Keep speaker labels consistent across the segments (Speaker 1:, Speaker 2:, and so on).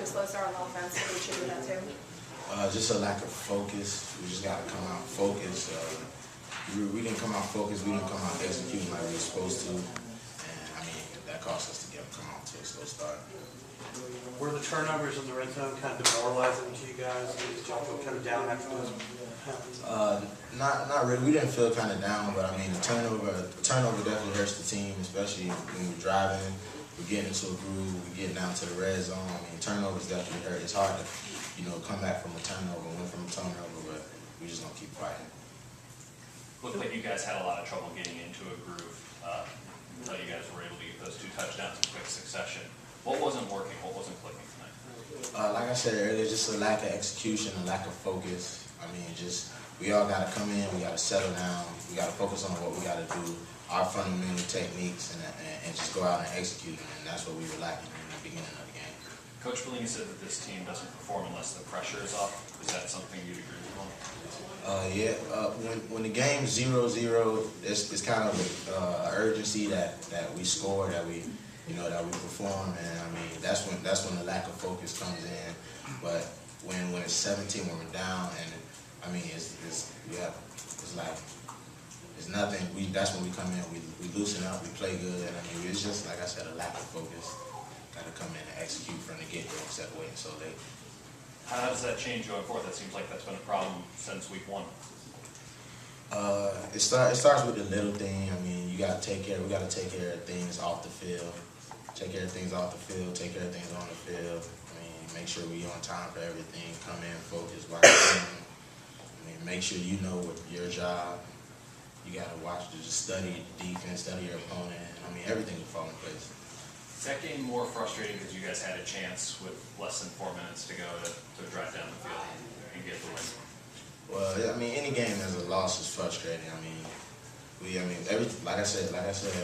Speaker 1: to a slow start on the offense. What do you attribute that to?
Speaker 2: Just a lack of focus. We just got to come out focused. We didn't come out focused. We didn't come out executing like we were supposed to. And, I mean, that cost us to come out to a slow start.
Speaker 3: Were the turnovers in the red zone kind of demoralizing to you guys? Did y'all feel kind of down after those happened?
Speaker 2: Not really. We didn't feel kind of down, but I mean, the turnover definitely hurts the team, especially when we're driving, we're getting into a groove, we're getting down to the red zone. I mean, turnovers definitely hurt. It's hard to, come back from a turnover, win from a turnover, but we just gonna keep fighting.
Speaker 4: Looked like you guys had a lot of trouble getting into a groove until you guys were able to get those 2 touchdowns in quick succession. What wasn't working? What wasn't clicking tonight?
Speaker 2: Like I said earlier, just a lack of execution, a lack of focus. I mean, we all got to come in, we got to settle down, we got to focus on what we got to do, our fundamental techniques, and just go out and execute. And that's what we were lacking in the beginning of the game.
Speaker 4: Coach Bellini said that this team doesn't perform unless the pressure is off. Is that something you'd agree with on?
Speaker 2: Yeah. When the game's 0-0, it's kind of an urgency that we score, that we perform, and I mean that's when the lack of focus comes in. But when it's 17, when we're down, and I mean it's nothing. That's when we come in. We loosen up. We play good. And I mean it's just like I said, a lack of focus. Got to come in and execute from the get-go instead of waiting so late.
Speaker 4: How does that change going forward? That seems like that's been a problem since week 1.
Speaker 2: It starts with the little thing. I mean, we got to take care of things off the field. Take care of things off the field. Take care of things on the field. I mean, make sure we're on time for everything. Come in, focus, watch the game. I mean, make sure you know what your job. You got to just study the defense, study your opponent. I mean, everything will fall in place.
Speaker 4: Is that game more frustrating because you guys had a chance with less than 4 minutes to go to drive down the field and get the win?
Speaker 2: Well, I mean, any game as a loss is frustrating. I mean, like I said,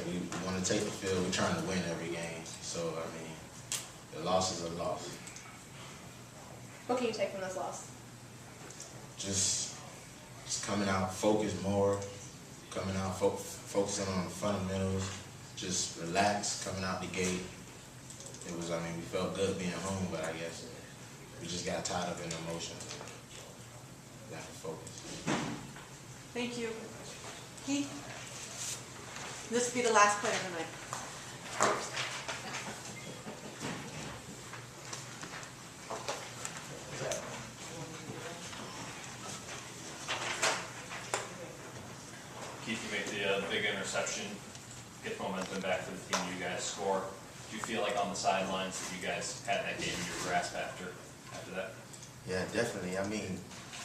Speaker 2: we want to take the field. We're trying to win every game. So, I mean, the loss is a loss.
Speaker 1: What can you take from this loss?
Speaker 2: Just coming out focused more, coming out focusing on the fundamentals, just relax, coming out the gate. We felt good being home, but I guess we just got tied up in emotion. Lack of focus.
Speaker 5: Thank you. Keith? This will be the last play of the night.
Speaker 4: Keith, you make the big interception, get momentum back to the team, you guys score. Do you feel like on the sidelines that you guys had that game in your grasp after that?
Speaker 6: Yeah, definitely. I mean,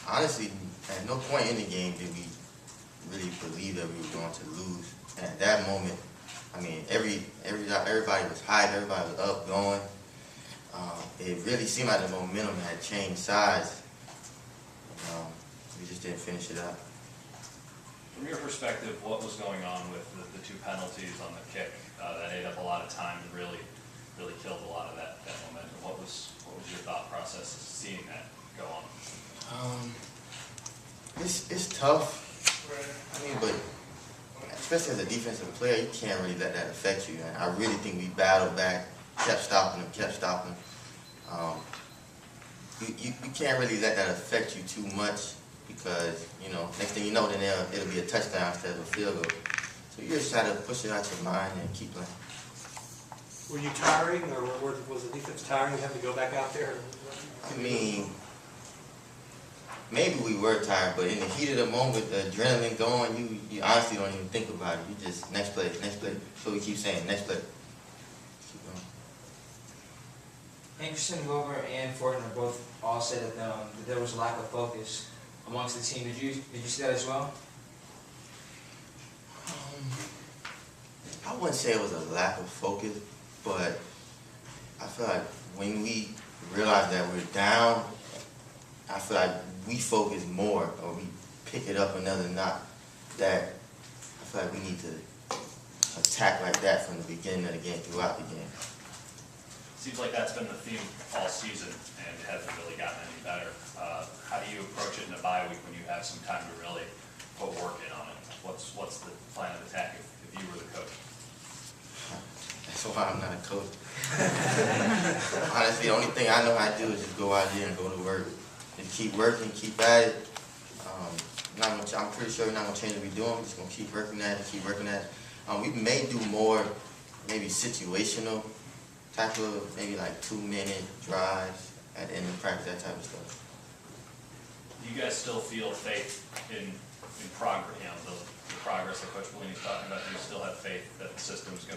Speaker 6: honestly, at no point in the game did we really believe that we were going to lose. And at that moment, I mean, everybody was hyped, everybody was up, going. It really seemed like the momentum had changed sides. We just didn't finish it up.
Speaker 4: From your perspective, what was going on with the 2 penalties on the kick that ate up a lot of time and really killed a lot of that momentum? What was your thought process seeing that go on?
Speaker 6: It's tough. I mean, but especially as a defensive player, you can't really let that affect you. And I really think we battled back, kept stopping them. You can't really let that affect you too much because, next thing you know, then it'll be a touchdown instead of a field goal. So you just try to push it out your mind and keep playing.
Speaker 3: Were you tiring, or was the defense tiring? You having to go back out there?
Speaker 6: I mean, maybe we were tired, but in the heat of the moment, the adrenaline going, you honestly don't even think about it. You just, next play. So we keep saying, next play. Keep going.
Speaker 7: Anderson, Wilbur, and Fortner both all said that there was a lack of focus amongst the team. Did you see that as well?
Speaker 6: I wouldn't say it was a lack of focus, but I feel like when we realize that we're down, I feel like we focus more, or we pick it up another notch. That I feel like we need to attack like that from the beginning of the game, throughout the game.
Speaker 4: Seems like that's been the theme all season, and it hasn't really gotten any better. How do you approach it in a bye week when you have some time to really put work in on it? What's the plan of attack if you were the coach?
Speaker 6: That's That's why I'm not a coach. Honestly, the only thing I know how to do is just go out there and go to work. And keep working, keep at it. I'm pretty sure we're not gonna change what we're doing. We're just gonna keep working at it, keep working at it. We may do more, maybe situational type of, maybe like 2-minute drives at the end of practice, that type of stuff.
Speaker 4: Do you guys still feel faith in progress, the progress that Coach Bellini's talking about? Do you still have faith that the system's gonna